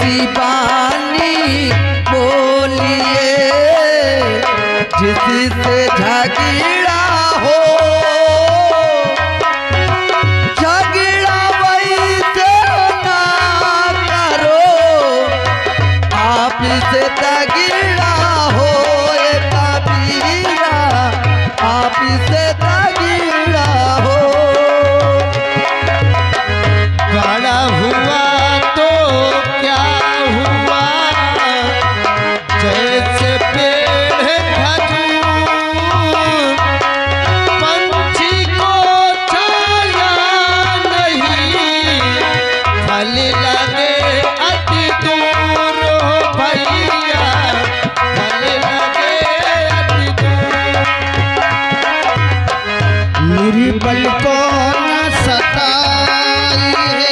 ऐसी बानी बोलिए जिससे झगड़ा हो, झगड़ा वैसे ना करो, आप से तगड़ा हो कबीरा, आप से तगड़ा हो। बड़ा हुआ तो क्या हुआ, जैसे पेड़ खजूर, पंछी को छाया नहीं, फल लगे अति दूर हो भैया, फल लगे अति दूर। मेरी पलकों न सताई है,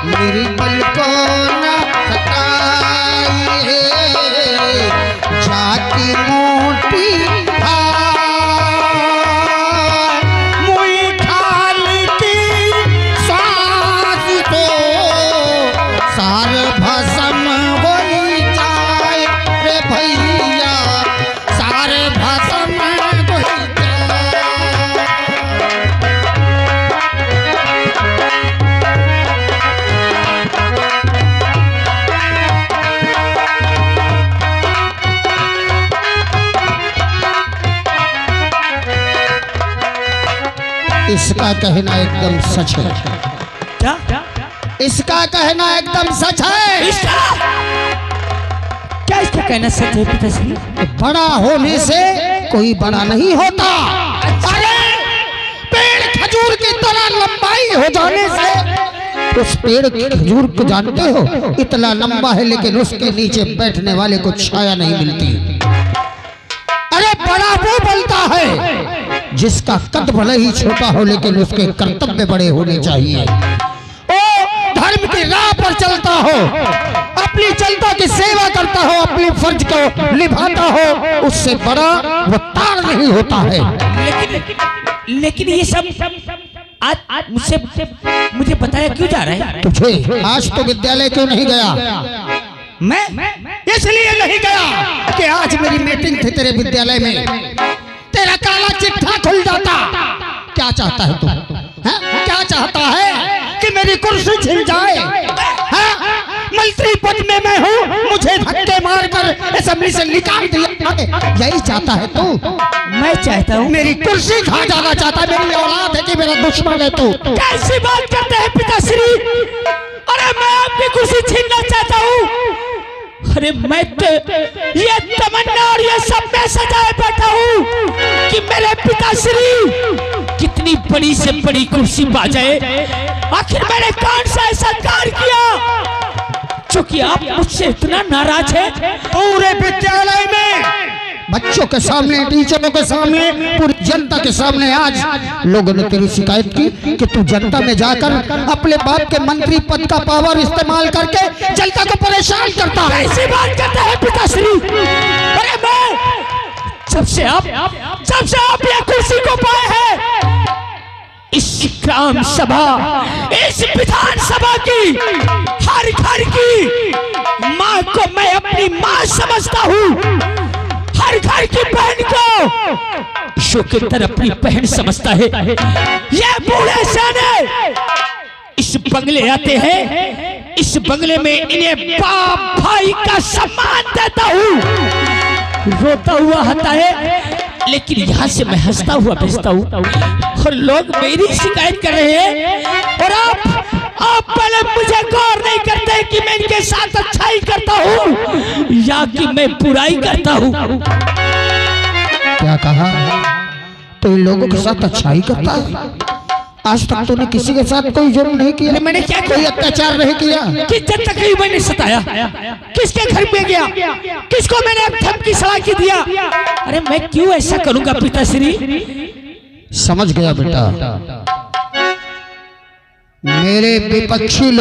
मेरी पलकों न सताई है, झाकी मोटी मुई ठाल की सांस तो सार भसम हो जाए रे भैया, सार भसम हो जाए। इसका कहना एकदम सच है, क्या इसका कहना एकदम सच है। क्या इसका कहना सच है पिताश्री? बड़ा होने से कोई बड़ा नहीं होता। अरे पेड़ खजूर की तरह लंबाई हो जाने से, उस पेड़ खजूर को जानते हो इतना लंबा है लेकिन उसके नीचे बैठने वाले को छाया नहीं मिलती। अरे बड़ा वो बोलता है जिसका कद भले ही छोटा हो लेकिन उसके कर्तव्य बड़े होने चाहिए। ओ धर्म की राह पर चलता हो, अपनी जनता की सेवा करता हो, अपने फर्ज को निभाता हो, उससे बड़ा वो तार नहीं होता है। लेकिन ये सब आज मुझे बताया क्यों जा रहा है? तुझे आज तो विद्यालय क्यों नहीं गया? मैं इसलिए नहीं गया कि आज मेरी मीटिंग थी तेरे विद्यालय में, तेरा काला चिट्ठा खुल जाता। क्या चाहता है तू? क्या चाहता है कि मेरी कुर्सी छिन जाए? मंत्री पद में मैं हूँ, मुझे धक्के मारकर असेंबली से निकाल दिया, यही चाहता है तू? मैं चाहता हूँ मेरी कुर्सी खा जाना चाहता है, मेरी औलाद है कि मेरा दुश्मन है तू? कैसी बात करते हैं पिताश्री? अरे मैं आपकी कुर्सी छीनना चाहता हूँ? अरे मैं तो ये तमन्ना और ये सब में सजाए बैठा हूँ कि मेरे पिताश्री कितनी बड़ी से बड़ी कुर्सी पा जाए। आखिर मैंने कौन सा ऐसा कार्य किया क्योंकि आप मुझसे इतना नाराज है? पूरे विद्यालय में बच्चों के सामने, टीचरों के सामने, पूरी जनता के सामने आज लोगों ने तेरी शिकायत की कि तू जनता में जाकर अपने बाप के मंत्री पद का पावर इस्तेमाल करके जनता को परेशान करता है। ऐसी बात करता है पिताश्री? अरे मैं जब से आप ये कुर्सी को पाए हैं, इस ग्राम सभा, इस विधान सभा की हर घर की माँ को मैं अपनी माँ समझता हूँ, हर घर की बहन को ईश्वर की तरह अपनी बहन समझता है। ये बूढ़े सयाने इस बंगले आते हैं, इस बंगले में इन्हें बाप भाई का सम्मान देता हूँ, रोता हुआ आता है, लेकिन यहाँ से मैं हंसता हुआ भेजता हूँ और लोग मेरी शिकायत कर रहे हैं। और आप पहले मुझे गौर नहीं करते कि मैं इनके साथ अच्छाई करता हूँ या कि मैं बुराई करता हूँ। क्या कहा? तो इन लोगों के साथ अच्छाई करता है? आज तक तूने किसी के साथ कोई जुर्म नहीं किया? मैंने क्या कोई अत्याचार नहीं किया? किस जब तक मैंने सताया? किसके घर में गया? किसको मैंने धमकी सलाह दिया? अरे मैं क्यों ऐसा करूंगा पिताश्री? समझ गया बेटा, मेरे विपक्षी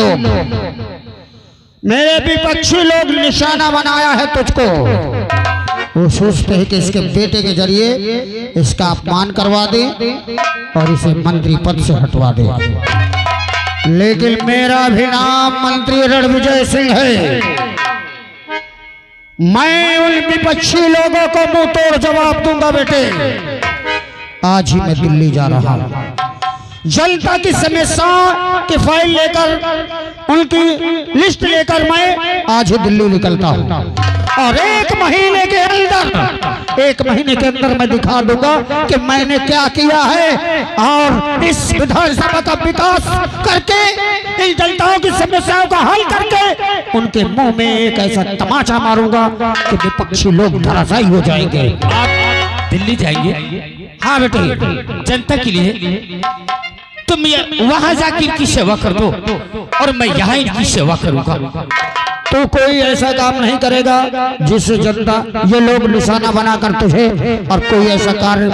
लोग निशाना बनाया है तुझको। वो सोचते हैं कि इसके बेटे के जरिए इसका अपमान करवा दे और इसे मंत्री पद से हटवा दे। लेकिन मेरा भी नाम मंत्री रणविजय सिंह है। मैं उन विपक्षी लोगों को मुंह तोड़ जवाब दूंगा बेटे। आज ही मैं दिल्ली जा रहा हूं, जनता की समस्या की फाइल लेकर, उनकी लिस्ट लेकर मैं आज ही दिल्ली निकलता हूं और एक महीने के अंदर मैं दिखा दूंगा कि मैंने क्या किया है और इस विधानसभा का विकास करके इन जनताओं की समस्याओं का हल करके उनके मुंह में एक ऐसा तमाचा मारूंगा कि विपक्षी लोग धराशायी हो जाएंगे। आप दिल्ली जाएंगे? हाँ बेटे, जनता के लिए तुम वहां जाकर इनकी सेवा कर दो और मैं यहाँ इनकी सेवा करूंगा। तो कोई ऐसा काम नहीं करेगा जिससे जनता ये लोग निशाना बनाकर तुझे और कोई ऐसा कार्य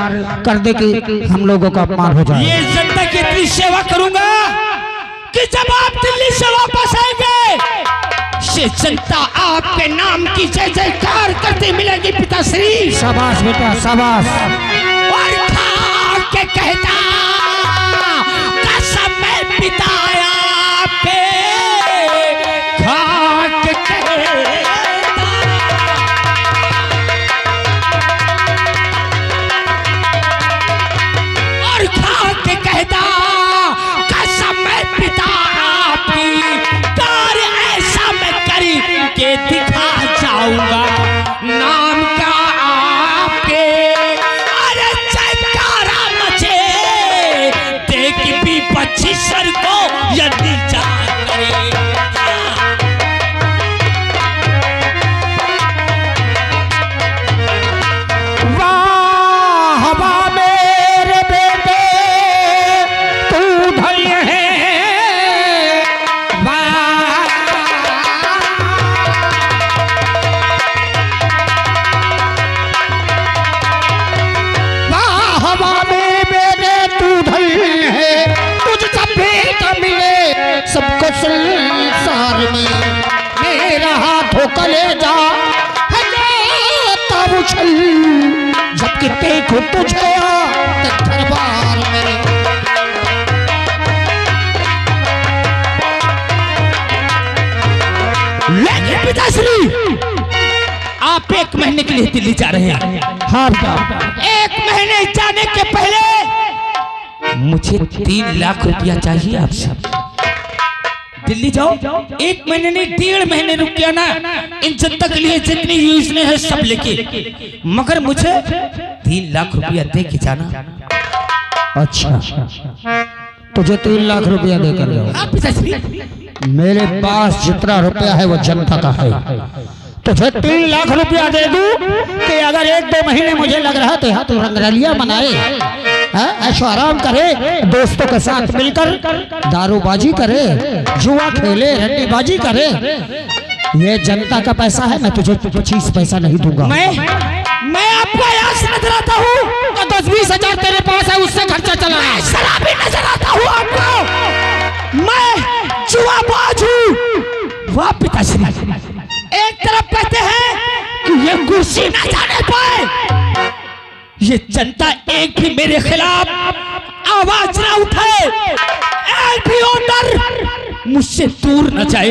कर दे कि हम लोगों का अपमान हो जाए। ये जनता की इतनी सेवा करूंगा कि जब आप दिल्ली से वापस आएंगे से जनता आपके नाम की जय जयकार करते मिलेगी पिताश्री। शाबाश बेटा शाबाश। और खा के कहता कसम मैं पिताया आपके, खा के कहता और खा के कहता कसम मैं पिता आपकी, कार्य ऐसा मैं करी के दिखा जाऊंगा नाम का आपके। अरे जयकारा मचे देख भी पक्षी सर को यदि जा करे। सबको संसार में मेरा हाथों कलेजा है तब उछल, जबकि देखो तुझे दरबार में। लेकिन पिताश्री आप 1 महीने के लिए दिल्ली जा रहे हैं। हाँ बेटा, 1 महीने जाने के पहले मुझे 3 लाख रुपया चाहिए आपसे। दिल्ली जाओ, 1 महीने नहीं 1.5 महीने रुक गया ना, इन जनता के लिए जितनी योजना है सब लेके, मगर मुझे 3 लाख रुपया दे के जाना। अच्छा तुझे 3 लाख रुपया देकर जाओ। मेरे पास जितना रुपया है वो जनता का है। तुझे 3 लाख रुपया दे दूं कि अगर 1-2 महीने मुझे लग रहा था तो रंगरलिया मनाए, ऐशो आराम करे, दोस्तों के साथ मिलकर दारूबाजी करे, जुआ खेले, रट्टीबाजी करे। ये जनता का पैसा है, मैं तुझे 25 पैसा नहीं दूंगा। मैं आपको यहाँ से नजर आता हूँ तो 10-20 हजार तेरे पास है, उससे खर्चा चला। शराबी नजर आता हूँ आपको, मैं जुआबाज हूँ। वाह पिताश्री, एक तरफ कहते हैं कि ये कुर्सी न जाने पाए, ये जनता एक भी मेरे खिलाफ आवाज ना उठाए, एक भी ऑर्डर मुझसे दूर न जाए।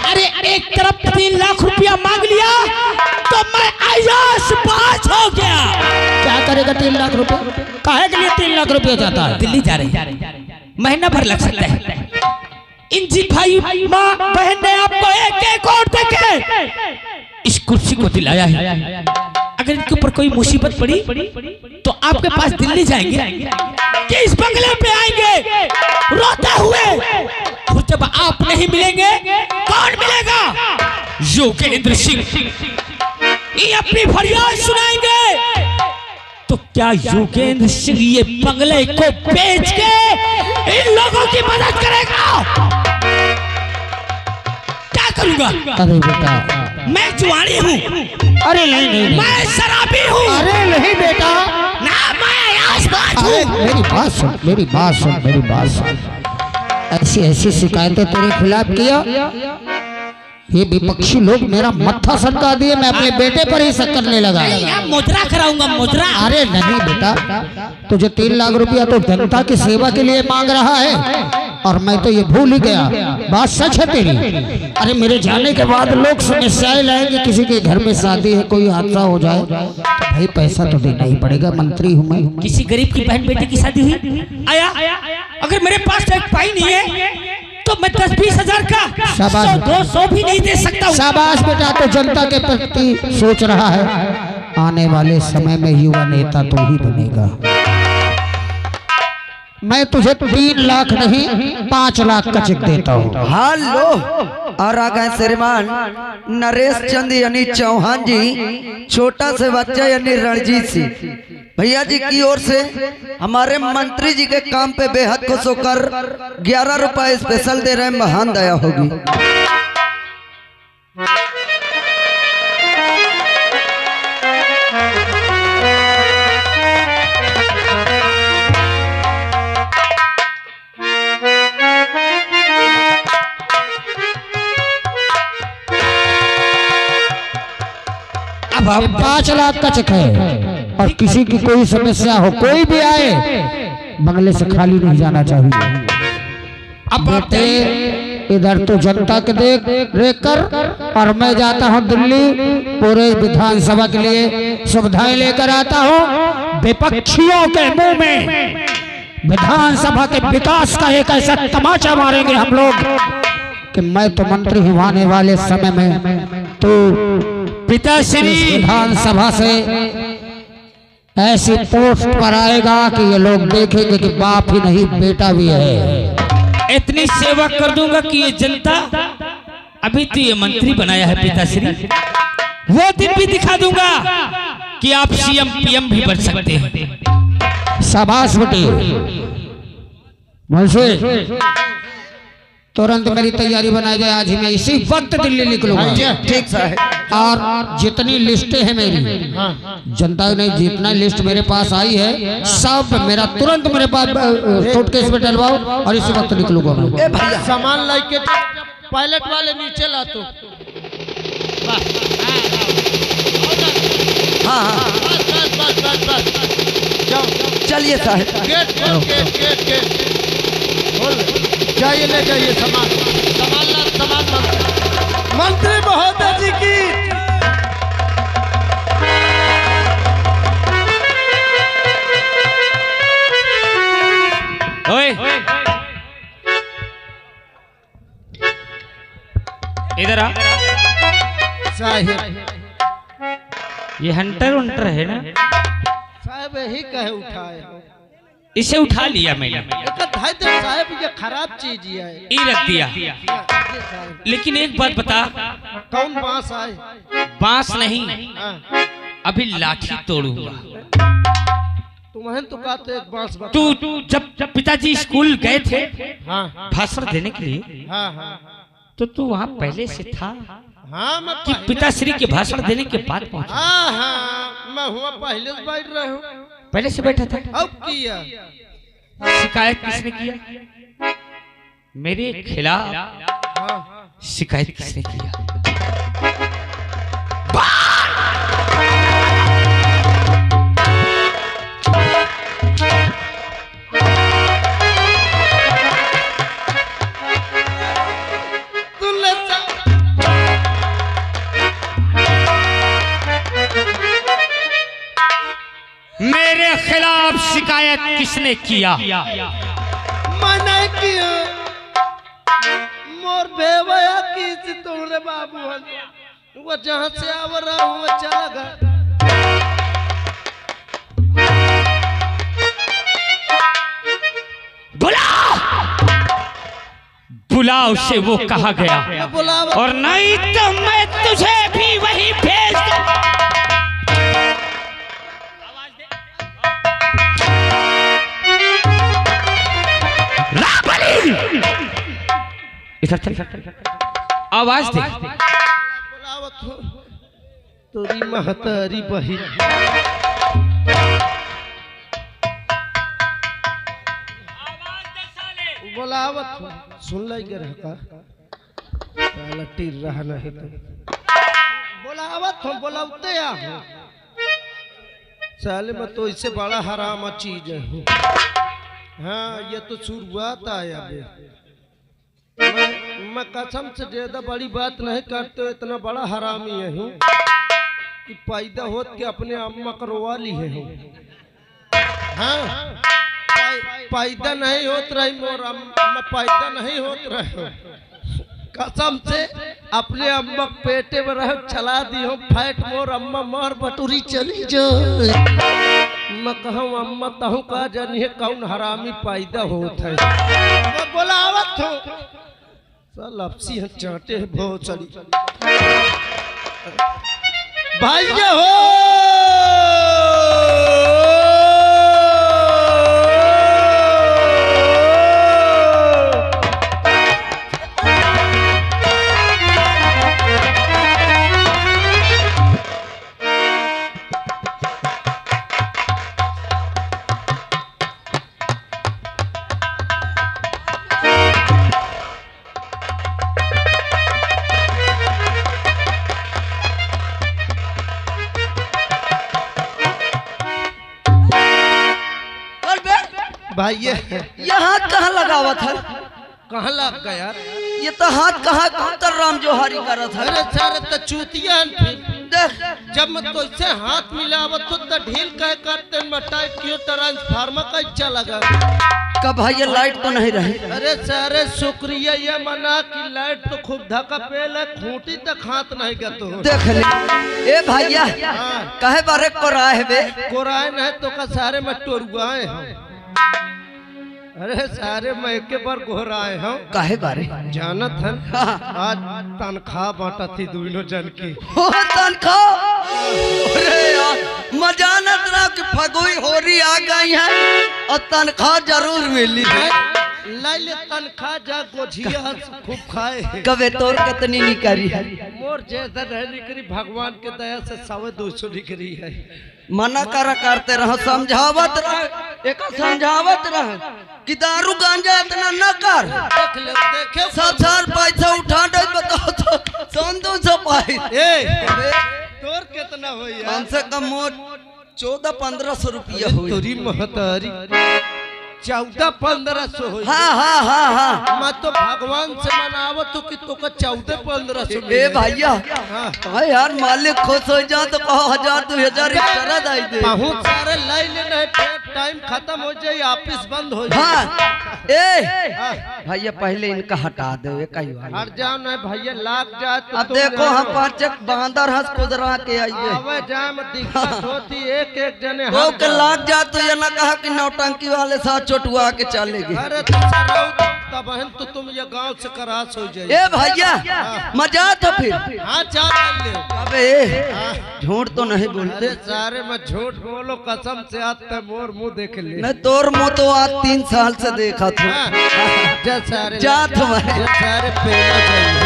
अरे एक तरफ 3 लाख रुपया मांग लिया तो मैं आयास पास हो गया। क्या करेगा 3 लाख रुपया? काहे के लिए 3 लाख रुपया जाता है? दिल्ली जा रहे हैं, महीना भर लग सकता है। इंजी भाई माँ बहन ने आपको एक और देके इस कुर्सी को दिलाया है। अगर इनके ऊपर कोई मुसीबत पड़ी तो आपके पास दिल्ली जाएंगे कि इस बंगले पे आएंगे रोते हुए, और जब आप नहीं मिलेंगे कौन मिलेगा? योगेंद्र सिंह ये अपनी फरियाद सुनाएंगे। तो क्या योगेंद्र सिंह ये बंगले को बेच के इन लोगों की मदद करेगा? क्या करूंगा? अरे बेटा मैं जुआनी हूँ। अरे नहीं, मैं शराबी हूँ। अरे नहीं बेटा, ना मैं आसपास हूँ। मेरी बात सुन। ऐसी शिकायतें तेरे खिलाफ किया ये विपक्षी लोग मेरा मत्था सनका दिए, मैं अपने बेटे पर ही शक करने लगा। मुद्रा कराऊंगा मुद्रा। अरे नहीं बेटा, तुझे 3 लाख रुपया तो जनता की सेवा के लिए मांग रहा है और मैं तो ये भूल ही गया। बात सच है तेरी। अरे मेरे जाने के बाद लोग समस्याएं लाएंगे, किसी के घर में शादी है, कोई हादसा हो जाए तो भाई पैसा तो देना ही पड़ेगा, मंत्री हूँ मैं। किसी गरीब की बहन बेटे की शादी हुई, आया अगर मेरे पास एक पाई नहीं है तो मैं 10-20 हजार का 100-200 भी नहीं दे सकता। शाबाश बेटा, तो जनता के प्रति सोच रहा है। आने वाले समय में युवा नेता तो ही बनेगा। मैं तुझे 3 लाख नहीं 5 लाख का चेक देता हूँ। हेलो, और आ गए श्रीमान नरेश चंद यानी चौहान जी, छोटा से बच्चा यानी रणजीत सिंह भैया जी की ओर से हमारे मंत्री जी के काम पे बेहद खुश होकर 11 रुपए स्पेशल दे रहे हैं। महान दया होगी। अब 5 लाख का चेक है और किसी की कोई समस्या हो, कोई भी आए बंगले से खाली नहीं जाना चाहिए। अब बेटे इधर तो जनता के देख कर और मैं जाता हूँ दिल्ली, पूरे विधानसभा के लिए सुविधाएं लेकर आता हूँ। विपक्षियों के मुंह में विधानसभा के विकास का एक ऐसा तमाचा मारेंगे हम लोग कि मैं तो मंत्री हूँ, आने वाले समय में तो पिताश्री विधानसभा से ऐसी पोस्ट पर आएगा कि ये लोग देखेंगे कि बाप ही नहीं बेटा भी है। इतनी सेवा कर दूंगा कि ये जनता, अभी तो ये मंत्री बनाया है पिताश्री, वो दिन भी दिखा दूंगा कि आप सीएम पीएम भी बन सकते हैं। शाबाश बेटे, मुझसे तुरंत मेरी तैयारी बनाई जाए। आज ही मैं इसी वक्त दिल्ली निकलूंगा। ठीक साहब। और जितनी लिस्टें हैं मेरी, जनता ने जितना लिस्ट मेरे पास आई है सब मेरा तुरंत मेरे पास सूटकेस में डलवाओ और इसी वक्त निकलूंगा मैं। ए भैया सामान लाके पायलट वाले नीचे ला तो। हाँ हाँ बस बस बस बस बस जाओ। चलिए साहब। गेट खोल, गेट खोल। जाइए ले जाइए सामान, सामान मंत्री महोदय जी की। ओए इधर आ। साहिब ये हंटर है ना, साहब यही कहे उठाए, इसे उठा लिया मैंने। साहब ये खराब चीज है, ये रख दिया। लेकिन एक बात बता, कौन बांस आए? बांस नहीं, हाँ। अभी लाठी तोड़ूंगा। तुम्हें तो कहते एक बांस बता। तू जब पिताजी स्कूल गए थे हाँ भाषण देने के लिए, हाँ हाँ तो तू वहाँ पहले से था हाँ, मैं कि पिताश्री के भाषण देने के बाद पहुंचा? हाँ हाँ, मैं हुआ पहले से बैठ रहा हूँ। पहले से बैठा था। अब किया शिकायत किसने किया मेरे खिलाफ? हाँ। शिकायत किसने किया? मेरे खिलाफ शिकायत किसने किया? मैंने किया। मोर बेवया की तुमरे बाबू हन, वो जहाँ से आवर रहा हूँ वो चला गया। बुलाओ से वो कहा गया, और नहीं तो मैं तुझे भी वही भेज दूं। इधर चल, आवाज दे। तोरी महतारी बहिन बोलावत सुन लाई गर का साला टिर रहा नहीं तो बोलावत हो बोलावते आ हो साले में तो इससे बड़ा हराम चीज है। हाँ ये तो शुरुआत आया बे। मैं कसम से ज्यादा बड़ी बात नहीं करते, इतना बड़ा हरामी है हूँ कि पैदा होत के अपने अम्मा करवा ली है हूँ। हाँ पैदा नहीं होत रही मोर अम्मा, पैदा नहीं होत रहे कसम से अपने अम्मा पेटे में रह चला दी हो फैट मोर अम्मा मार बटुरी चली जो मैं कहूँ अम्मा तहु का जानिए कौन हरामी पैदा होत है। मैं बोलावत हो साल अपसी हैं चाटे है बहुत सारी भाई हो भाई ये यहाँ कहाँ लगावा था? कहाँ लग गया यार? ये तो हाथ कहाँ कौतर राम जोहारी कर रहा था। अरे सारे तो चूतिया देख जब मैं तो इससे हाथ मिलावत तो ढील कह करते टाइट क्यों ट्रांसफार्मर का इच्छा लगा कब भाई ये लाइट तो नहीं रही। अरे सारे शुक्रिया ये मना कि लाइट तो खूब धक्का पेल है खूंटी तक हाथ नहीं का तो देख ले ए भैया कहे बारे कोराए बे कोराए नहीं तो का सारे में टोरुआए हैं। अरे सारे मैं एक बार घोराए हैं काहे बारे जानत है आज तनख्वाह बांटा थी दोनों जन की तनख्वाह। अरे यार मजानत रहा कि फगुई होरी आ गई है और तनख्वाह जरूर मिली है। लाइले तनख्वाह जा गोझिया खूब खाए कबे तोर कितनी निकरी है मोर जैसा नहीं निकली भगवान के दया से 250 निकली है। मना करते रहो समझावत रह एक समझावत रह कि दारू गांजा इतना न कर। देख ले देखे 7 पैसा उठा दे बताओ तो संतोष से पाई तोर कितना हो यार? कम से कम 1400-1500 रुपया हुई। तोरी महतारी 1400-1500 हो। हाँ हाँ हाँ हाँ मैं तो भगवान से मनावत तो कि तो का 1400-1500 ए भैया हाँ कहा यार मालिक खुश हो जा तो कहो 1000-2000 एक्स्ट्रा दे दे। बहुत सारे लाई लेना है टाइम खत्म हो जाए ऑफिस बंद हो जाए। हाँ ए भैया पहले इनका हटा दो कई बार हट जाओ ना भैया लाग जाए तो अब देखो हम पांचक बांदर हंस कुदरा के आइए आवे जाए में दिक्कत होती एक जने वो के लाग जा तो ये ना कहा कि नौटंकी वाले साथ चोटुआ के चलेगी। अरे तो बहन तो तुम ये गांव से करास हो जाए। ए भैया मजा तो फिर हाँ चाल ले अबे झूठ तो नहीं बोलते। अरे सारे में झूठ बोलो कसम से आते मोर मुंह देख ले। मैं तोर मुँह तो आज 3 साल से देखा था। जा सारे जात मैं सारे पेड़ा चाहिए।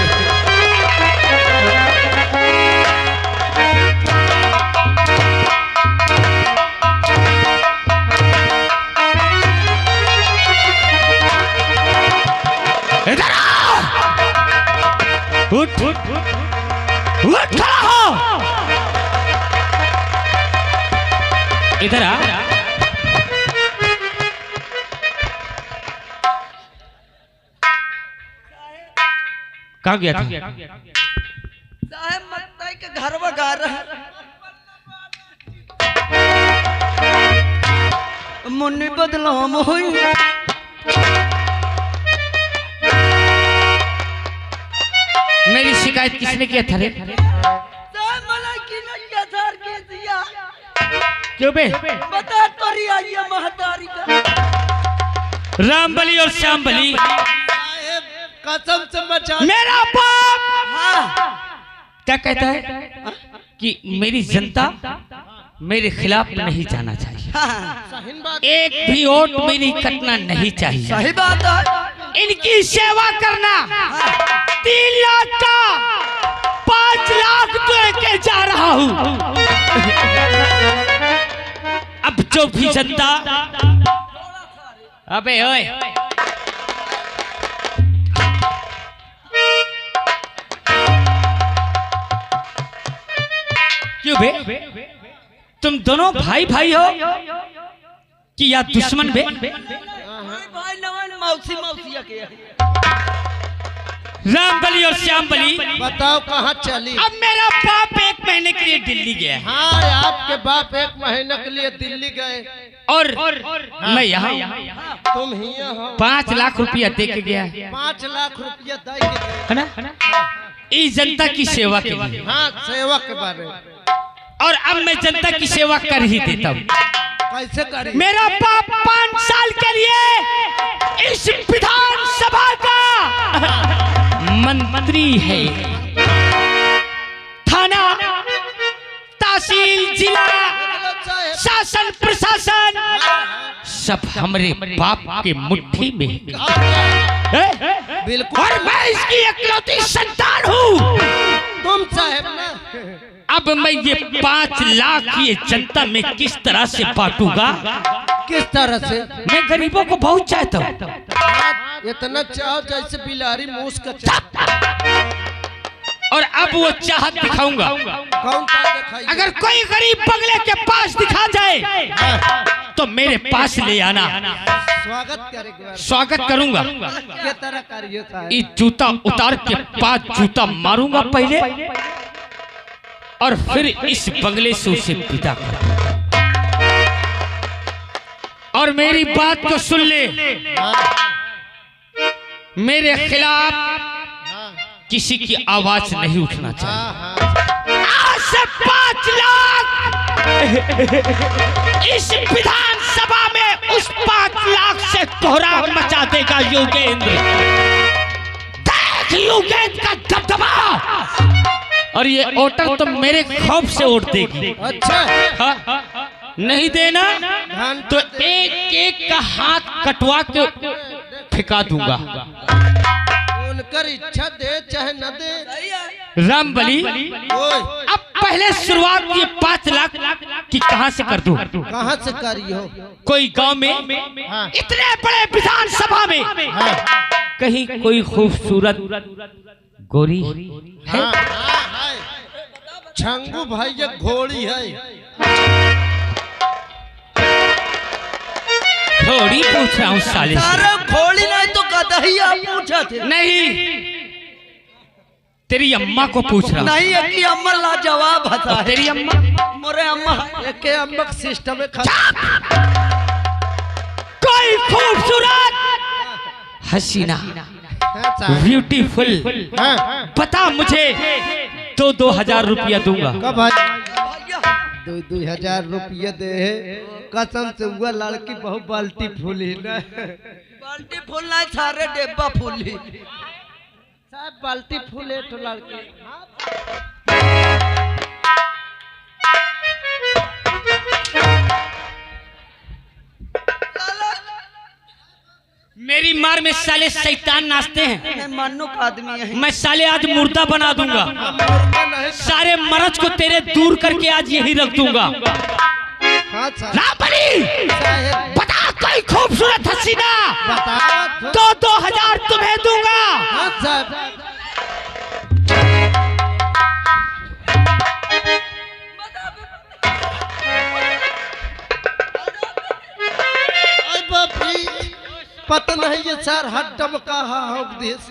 इधर आओ उठ उठ उठ खड़ा हो इधर आ कहाँ गया था? साहब मत्ताई के घर में गा रहा मुन्नी बदलाम हुई मेरी शिकायत किसने किया था रे? क्यों बे? बता तोरी आई है महतारी का रामबली और श्यामबली कसम से मचा मेरा बाप क्या कहता है कि मेरी जनता मेरे खिलाफ नहीं जाना चाहिए, एक भी वोट मेरी कटना नहीं चाहिए। सही बात है। इनकी सेवा करना 3 लाख का 5 लाख दे के जा रहा हूँ। अब जो भी जनता अबे ओए बे? तुम दोनों भाई भाई हो कि या दुश्मन बे? भाई नवन मौसी मौसिया के राम बली और श्याम बली, बताओ कहाँ चली? अब मेरा बाप 1 महीने के लिए दिल्ली गया है हाँ, आपके बाप 1 महीने के लिए दिल्ली गए और मैं यहाँ तुम ही हो। 5 लाख रुपया दे के गया है 5 लाख रुपया दे के गए। है ना? इस जनता की सेवा के लिए। हाँ, सेवा के बारे में। और अब मैं जनता की सेवा कर ही देता हूँ। कैसे करी? मेरा बाप 5 साल के लिए इस विधानसभा का मंत्री है। थाना, तहसील, जिला, शासन प्रशासन सब हमारे बाप के मुट्ठी में है। बिल्कुल। और मैं इसकी इकलौती संतान हूँ। तुम साहब ना, अब मैं ये 5 लाख ये जनता में किस तरह से बांटूंगा? किस तरह से? मैं गरीबों को बहुत चाहता हूँ। इतना चाहो जैसे बिलारी मूस का चाह। और अब वो चाहत दिखाऊंगा। कौन सा दिखाई? अगर कोई गरीब बंगले के पास दिखा जाए तो मेरे पास ले आना, स्वागत करेगा। स्वागत करूंगा। ये तरह करिए साहब। ये जूता उतार के 5 जूता मारूंगा पहले और फिर इस बंगले से उसे विदा कर। और मेरी बात को सुन ले, मेरे खिलाफ किसी की आवाज नहीं उठना चाहिए। आज से 5 लाख इस विधानसभा में उस 5 लाख से कोहराम मचा देगा योगेंद्र। देख योगेंद्र का दबदबा। और ये वोटर तो मेरे खौफ से वोट देगी। अच्छा, हाँ? नहीं देना तो एक का हाथ कटवा के फेंका दूंगा। उनकर इच्छा दे चाहे न दे। राम बली, ओए, अब पहले शुरुआत ये 5 लाख की कहां से कर दूं? कहाँ से करी हो? कोई गांव में हाँ। इतने बड़े विधानसभा में हाँ, कहीं कोई खूबसूरत गोरी है? हाँ, हाँ, हाँ। छंगू भाई ये घोड़ी है। थोड़ी पूछ रहा हूँ साले से। सारा खोली नहीं तो गदहिया पूछा थे। नहीं, तेरी अम्मा को पूछ रहा हूँ। नहीं है कि अम्मा लाजवाब हता है। तेरी अम्मा? मोरे अम्मा एक अम्मक सिस्टम में कोई खूबसूरत हसीना ब्यूटीफुल बता मुझे, 2-2 हजार रुपया दूंगा। कब भाई? 2-2 हजार रुपया दे। कसम से हुआ लड़की बहुत बाल्टी फूली ना। बाल्टी फूलना है, सारे डिब्बा फूली। साहब बाल्टी फूले तो लड़की। मेरी मार में साले शैतान नाचते हैं। मैं मानो का आदमी है। मैं साले आज मुर्दा बना दूंगा। मुर्गा नहीं। सारे मरज को तेरे दूर करके आज यही रख दूंगा। हाँ साहब। रामबली, साहब बता कोई खूबसूरत हसीना, बताओ। 2-2 हजार तुम्हें दूंगा। हाँ साहब। अरे बाप रे, पता नहीं ये सर हड्डम कहा हो देश।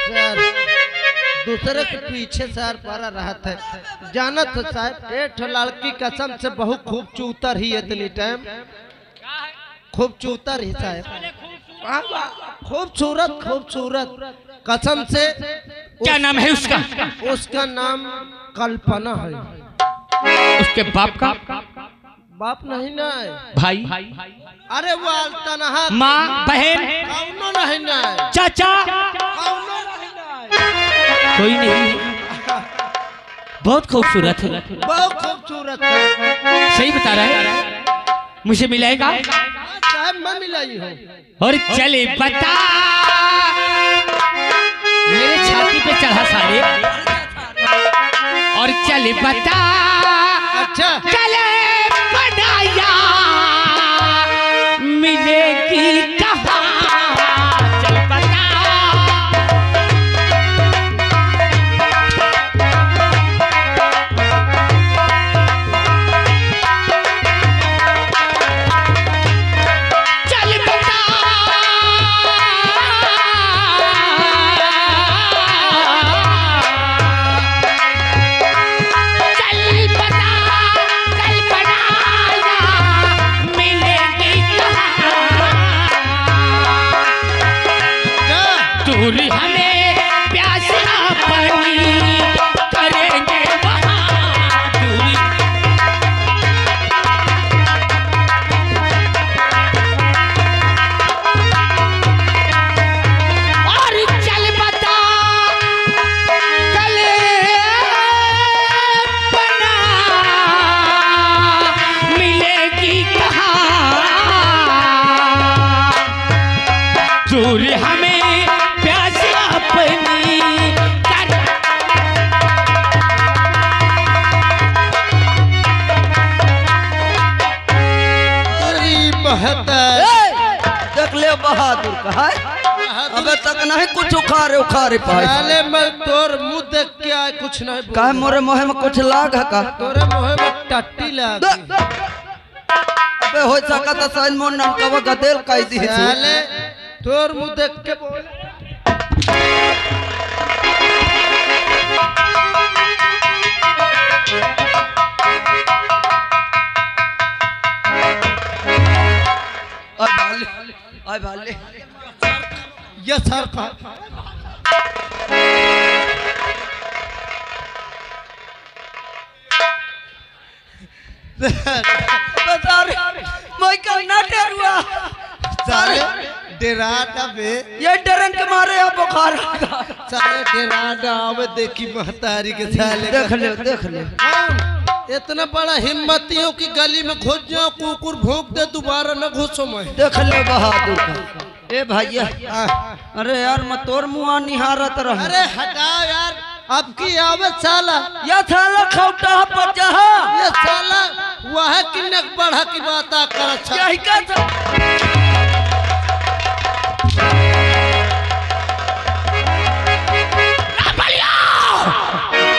सर दूसरे के पीछे सर पड़ा रहता है। जाना तो साहब, एक लड़की कसम से बहुत खूब चूतर ही इतनी टाइम खूब चूतर ही साहब। खूबसूरत खूबसूरत कसम से। क्या नाम है उसका? उसका नाम कल्पना है। उसके बाप का? बाप नहीं ना है। भाई? अरे वो तनहा। माँ, बहन, कौनो नहीं ना है। चाचा? कौनो नहीं ना है। कोई नहीं। बहुत खूबसूरत है। बहुत खूबसूरत है। सही बता रहा है। मुझे मिलेगा? साहब मैं मिलाई हूँ। और चले बता, मेरे छाती पे चढ़ा साले। और चले बता, अच्छा चले बनाया मिलेगी कहाँ? चल बता। दूर हमें प्यास अपनी देख ले बहादुर का है अबे तक नहीं कुछ उखारे पाए साले मैं तोर मुंह देख के आए कुछ नहीं बोल का मोरे मोहे में कुछ लाग है का तोरे मुंह में टट्टी लाग अबे हो सका तो साइन मोन ननकवा गदेल कह दी साले तोर मुंह देख के बोल आय भाले ये सर का बता रे मैं का ना डरुआ साले डेराटा बे ये डरन के मारे अब बुखार साले डेराटा आवे देखी महतारी के साले देख ले इतना बड़ा हिम्मतियों की गली में घुस जाओ कुकुर भौंक दे दोबारा न घुसो मैं देख ले बहादुर का ए भैया अरे यार मैं तोर मुंह निहारत रह अरे हटाओ यार अब की आवत साला या साला खौटा पर जहा ये साला वह किन्नक बढ़ा की बात कर यही का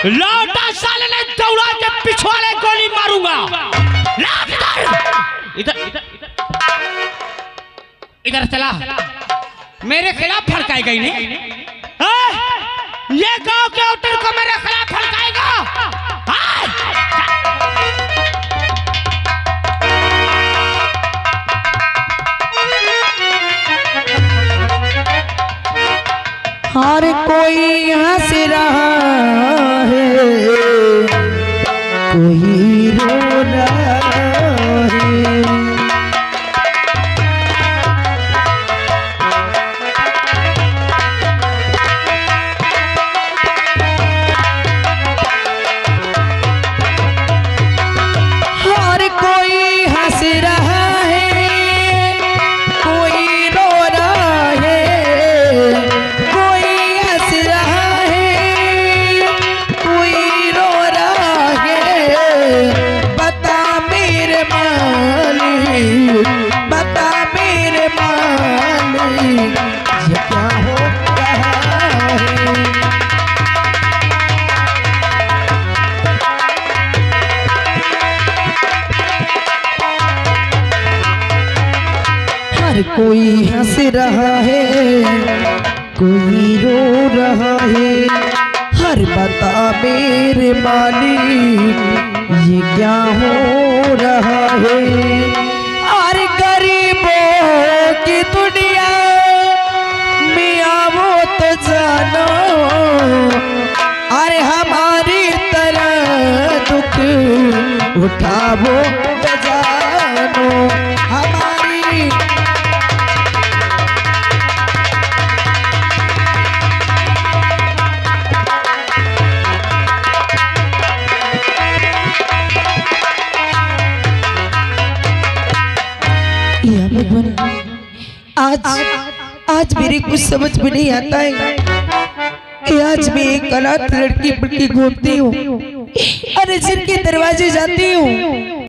लौटा साले ने दौड़ा के पिछवाड़े गोली मारूंगा इधर इधर चला मेरे खिलाफ फड़काई गई नहीं ये गांव के औरतों को मेरे खिलाफ फड़काएगा हर कोई हंस रहा है कोई रो रहा है हर कोई हंस रहा है कोई रो रहा है कोई हंस रहा है कोई रो रहा है बता मेरे मालिक बता मेरे मालिक ये क्या हो रहा है हर कोई हंस रहा है कोई रो रहा है हर बता मेरे मालिक ये क्या हो रहा है और गरीबों की दुनिया मियाँ वो तो जानो अरे हमारी तरह दुख उठाओ तो जानो हमारी आज मेरे कुछ समझ में नहीं आता है कि आज मैं एक अनाथ लड़की बन के घूमती हूँ अरे जिनके दरवाजे जाती हूँ